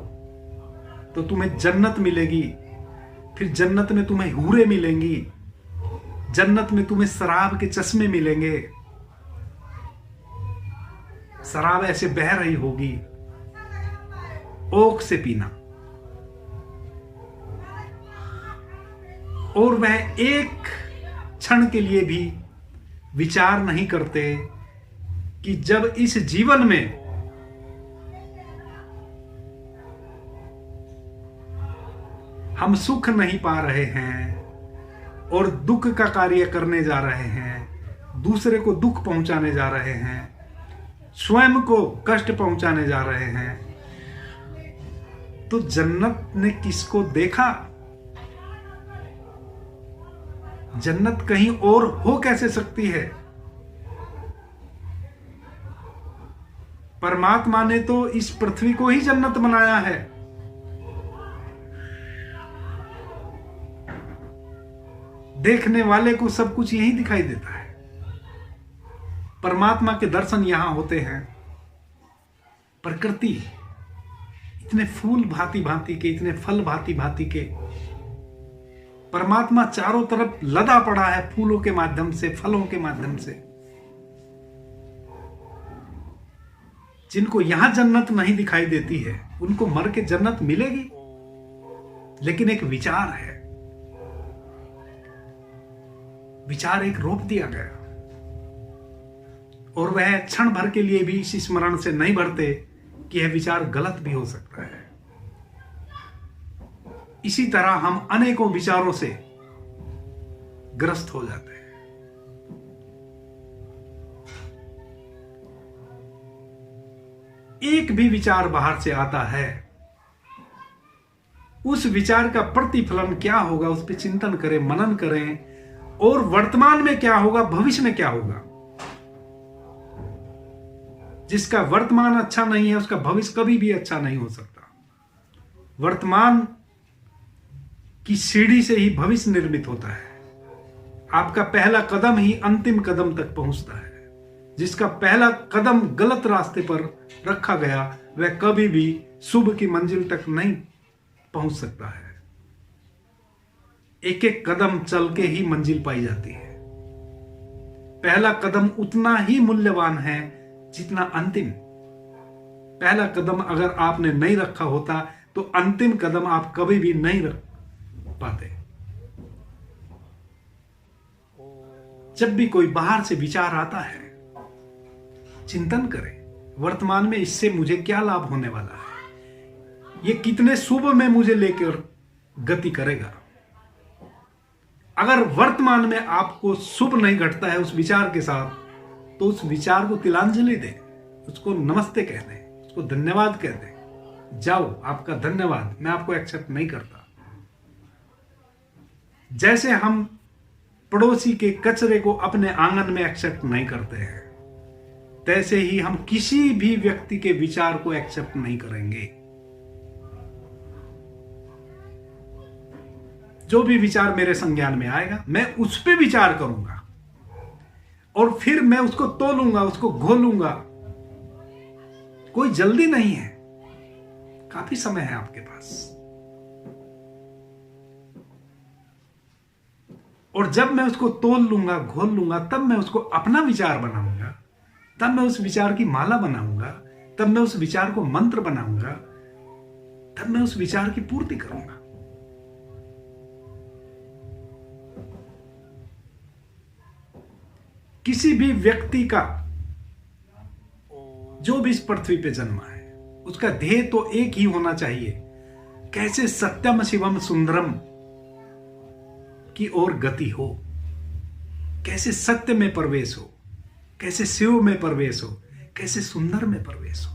तो तुम्हें जन्नत मिलेगी, फिर जन्नत में तुम्हें हूरें मिलेंगी, जन्नत में तुम्हें शराब के चश्मे मिलेंगे, शराब ऐसे बह रही होगी, ओक से पीना। और वह एक क्षण के लिए भी विचार नहीं करते कि जब इस जीवन में हम सुख नहीं पा रहे हैं और दुख का कार्य करने जा रहे हैं, दूसरे को दुख पहुंचाने जा रहे हैं, स्वयं को कष्ट पहुंचाने जा रहे हैं, तो जन्नत ने किसको देखा? जन्नत कहीं और हो कैसे सकती है? परमात्मा ने तो इस पृथ्वी को ही जन्नत बनाया है। देखने वाले को सब कुछ यही दिखाई देता है। परमात्मा के दर्शन यहां होते हैं। प्रकृति इतने फूल भांति भांति के, इतने फल भांति भांति के, परमात्मा चारों तरफ लदा पड़ा है फूलों के माध्यम से, फलों के माध्यम से। जिनको यहां जन्नत नहीं दिखाई देती है उनको मर के जन्नत मिलेगी, लेकिन एक विचार है, विचार एक रोक दिया गया और वह क्षण भर के लिए भी इस स्मरण से नहीं भरते कि यह विचार गलत भी हो सकता है। इसी तरह हम अनेकों विचारों से ग्रस्त हो जाते हैं। एक भी विचार बाहर से आता है, उस विचार का प्रतिफलन क्या होगा उस पर चिंतन करें, मनन करें, और वर्तमान में क्या होगा, भविष्य में क्या होगा। जिसका वर्तमान अच्छा नहीं है उसका भविष्य कभी भी अच्छा नहीं हो सकता। वर्तमान की सीढ़ी से ही भविष्य निर्मित होता है। आपका पहला कदम ही अंतिम कदम तक पहुंचता है। जिसका पहला कदम गलत रास्ते पर रखा गया वह कभी भी शुभ की मंजिल तक नहीं पहुंच सकता है। एक एक कदम चल के ही मंजिल पाई जाती है। पहला कदम उतना ही मूल्यवान है जितना अंतिम। पहला कदम अगर आपने नहीं रखा होता तो अंतिम कदम आप कभी भी नहीं रख पाते। जब भी कोई बाहर से विचार आता है, चिंतन करें वर्तमान में इससे मुझे क्या लाभ होने वाला है, ये कितने शुभ में मुझे लेकर गति करेगा। अगर वर्तमान में आपको शुभ नहीं घटता है उस विचार के साथ, तो उस विचार को तिलांजलि दें, उसको नमस्ते कह दें, उसको धन्यवाद कह दें। जाओ, आपका धन्यवाद, मैं आपको एक्सेप्ट नहीं करता। जैसे हम पड़ोसी के कचरे को अपने आंगन में एक्सेप्ट नहीं करते हैं, तैसे ही हम किसी भी व्यक्ति के विचार को एक्सेप्ट नहीं करेंगे। जो भी विचार मेरे संज्ञान में आएगा मैं उस पर विचार करूंगा और फिर मैं उसको तोलूंगा, उसको घोलूंगा। कोई जल्दी नहीं है, काफी समय है आपके पास। और जब मैं उसको तोल लूंगा, घोल लूंगा, तब मैं उसको अपना विचार बनाऊंगा, तब मैं उस विचार की माला बनाऊंगा, तब मैं उस विचार को मंत्र बनाऊंगा, तब मैं उस विचार की पूर्ति करूंगा। किसी भी व्यक्ति का जो भी इस पृथ्वी पे जन्मा है उसका ध्येय तो एक ही होना चाहिए, कैसे सत्यम शिवम सुंदरम की ओर गति हो, कैसे सत्य में प्रवेश हो, कैसे शिव में प्रवेश हो, कैसे सुंदर में प्रवेश हो।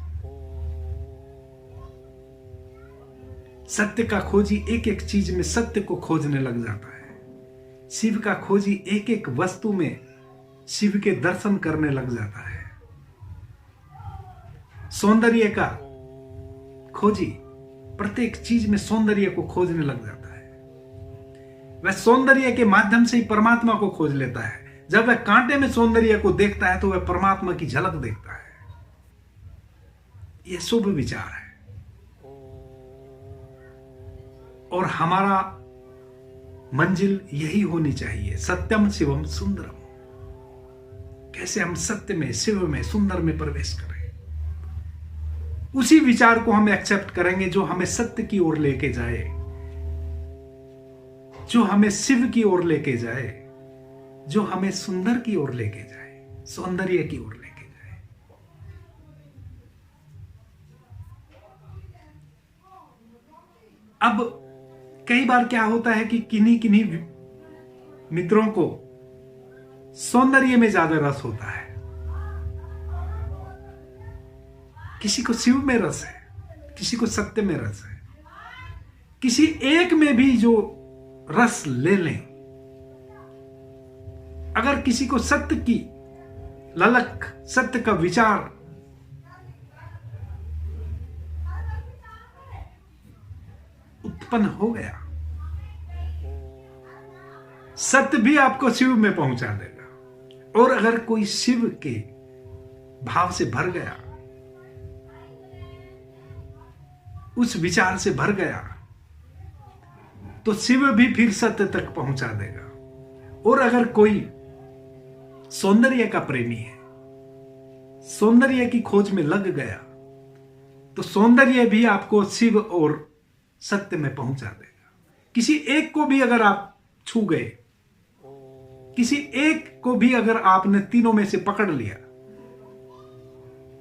सत्य का खोजी एक एक चीज में सत्य को खोजने लग जाता है। शिव का खोजी एक एक वस्तु में शिव के दर्शन करने लग जाता है। सौंदर्य का खोजी प्रत्येक चीज में सौंदर्य को खोजने लग जाता है। वह सौंदर्य के माध्यम से ही परमात्मा को खोज लेता है। जब वह कांटे में सौंदर्य को देखता है तो वह परमात्मा की झलक देखता है। यह शुभ विचार है। और हमारा मंजिल यही होनी चाहिए, सत्यम शिवम सुंदरम। कैसे हम सत्य में, शिव में, सुंदर में प्रवेश करें। उसी विचार को हम एक्सेप्ट करेंगे जो हमें सत्य की ओर लेके जाए, जो हमें शिव की ओर लेके जाए, जो हमें सुंदर की ओर लेके जाए, सौंदर्य की ओर लेके जाए। अब कई बार क्या होता है कि किन्हीं किन्हीं मित्रों को सौंदर्य में ज्यादा रस होता है, किसी को शिव में रस है, किसी को सत्य में रस है। किसी एक में भी जो रस ले लें, अगर किसी को सत्य की ललक, सत्य का विचार उत्पन्न हो गया, सत्य भी आपको शिव में पहुंचा देगा। और अगर कोई शिव के भाव से भर गया, उस विचार से भर गया, तो शिव भी फिर सत्य तक पहुंचा देगा। और अगर कोई सौंदर्य का प्रेमी है, सौंदर्य की खोज में लग गया, तो सौंदर्य भी आपको शिव और सत्य में पहुंचा देगा। किसी एक को भी अगर आप छू गए, किसी एक को भी अगर आपने तीनों में से पकड़ लिया,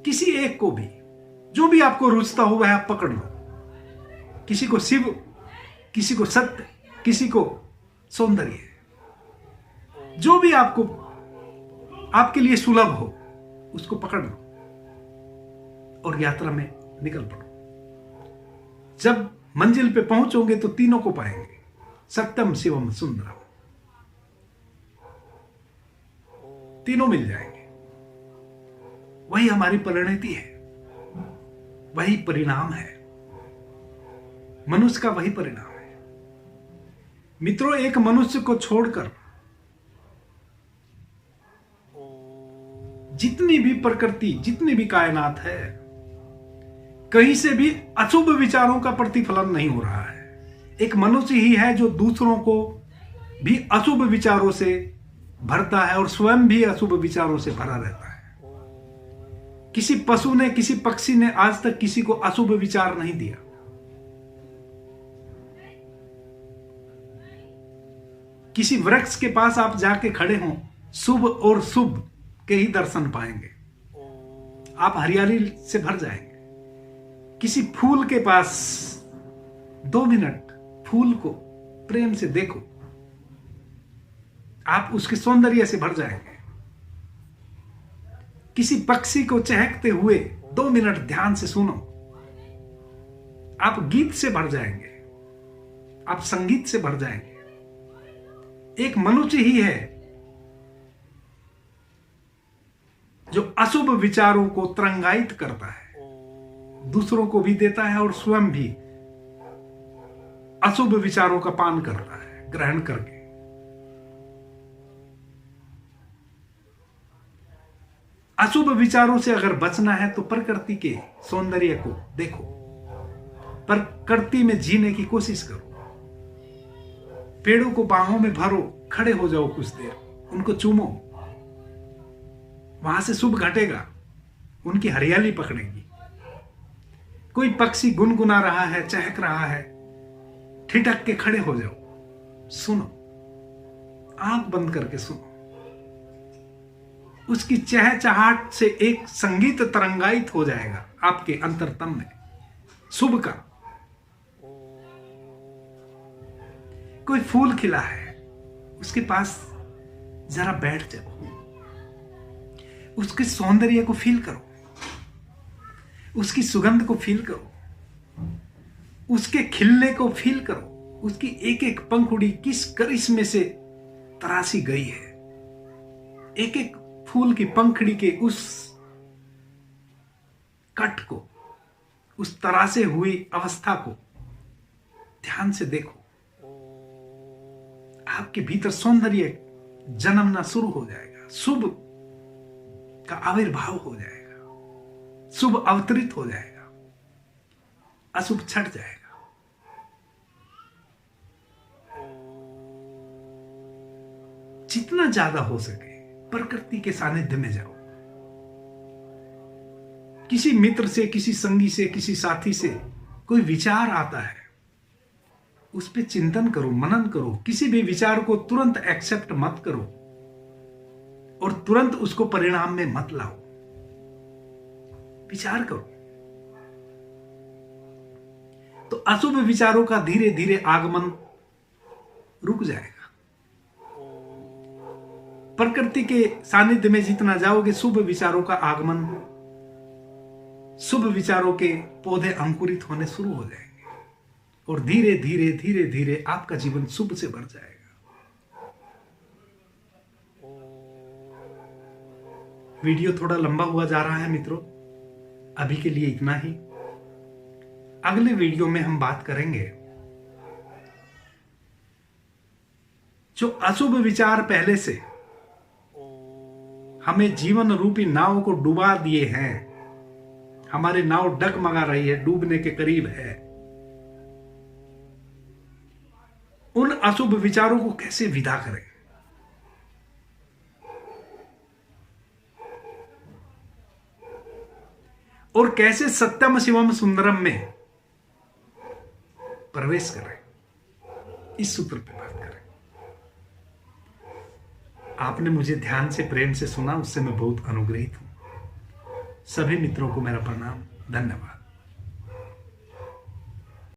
किसी एक को भी, जो भी आपको रुचता हो वह आप पकड़ लो। किसी को शिव, किसी को सत्य, किसी को सौंदर्य, जो भी आपको, आपके लिए सुलभ हो, उसको पकड़ लो और यात्रा में निकल पड़ो। जब मंजिल पे पहुंचोगे तो तीनों को पाएंगे, सत्यम शिवम सुंदरम, तीनों मिल जाएंगे। वही हमारी परिणति है, वही परिणाम है, मनुष्य का वही परिणाम है। मित्रों, एक मनुष्य को छोड़कर जितनी भी प्रकृति, जितनी भी कायनात है, कहीं से भी अशुभ विचारों का प्रतिफलन नहीं हो रहा है। एक मनुष्य ही है जो दूसरों को भी अशुभ विचारों से भरता है और स्वयं भी अशुभ विचारों से भरा रहता है। किसी पशु ने, किसी पक्षी ने आज तक किसी को अशुभ विचार नहीं दिया। किसी वृक्ष के पास आप जाके खड़े हों, शुभ और शुभ के ही दर्शन पाएंगे, आप हरियाली से भर जाएंगे। किसी फूल के पास 2 मिनट फूल को प्रेम से देखो, आप उसके सौंदर्य से भर जाएंगे। किसी पक्षी को चहकते हुए 2 मिनट ध्यान से सुनो, आप गीत से भर जाएंगे, आप संगीत से भर जाएंगे। एक मनुष्य ही है जो अशुभ विचारों को तरंगायित करता है, दूसरों को भी देता है और स्वयं भी अशुभ विचारों का पान करता है, ग्रहण करके। अशुभ विचारों से अगर बचना है तो प्रकृति के सौंदर्य को देखो, प्रकृति में जीने की कोशिश करो। पेड़ों को बाहों में भरो, खड़े हो जाओ कुछ देर, उनको चूमो, वहां से शुभ घटेगा, उनकी हरियाली पकड़ेगी। कोई पक्षी गुनगुना रहा है, चहक रहा है, ठिठक के खड़े हो जाओ, सुनो, आंख बंद करके सुनो। उसकी चहचहाट से एक संगीत तरंगायित हो जाएगा आपके अंतरतम में, शुभ का। कोई फूल खिला है, उसके पास जरा बैठ जाओ, उसके सौंदर्य को फील करो, उसकी सुगंध को फील करो, उसके खिलने को फील करो, उसकी एक एक पंखुड़ी किस करिश्मे से तराशी गई है। एक एक फूल की पंखुड़ी के उस कट को, उस तराशे हुई अवस्था को ध्यान से देखो। आपके भीतर सौंदर्य जन्मना शुरू हो जाएगा, शुभ का आविर्भाव हो जाएगा, शुभ अवतरित हो जाएगा, अशुभ छट जाएगा। जितना ज्यादा हो सके प्रकृति के सानिध्य में जाओ। किसी मित्र से, किसी संगी से, किसी साथी से कोई विचार आता है, उस पे चिंतन करो, मनन करो। किसी भी विचार को तुरंत एक्सेप्ट मत करो और तुरंत उसको परिणाम में मत लाओ। विचार करो। तो अशुभ विचारों का धीरे धीरे आगमन रुक जाएगा। प्रकृति के सानिध्य में जितना जाओगे, शुभ विचारों का आगमन, शुभ विचारों के पौधे अंकुरित होने शुरू हो जाएंगे और धीरे धीरे धीरे धीरे आपका जीवन शुभ से भर जाएगा। वीडियो थोड़ा लंबा हुआ जा रहा है मित्रों, अभी के लिए इतना ही। अगले वीडियो में हम बात करेंगे जो अशुभ विचार पहले से हमें जीवन रूपी नाव को डुबा दिए हैं, हमारी नाव डगमगा रही है, डूबने के करीब है। उन अशुभ विचारों को कैसे विदा करें, और कैसे सत्यम शिवम सुंदरम में प्रवेश करें, इस सूत्र पे बात करें। आपने मुझे ध्यान से, प्रेम से सुना, उससे मैं बहुत अनुग्रहित हूं। सभी मित्रों को मेरा प्रणाम, धन्यवाद।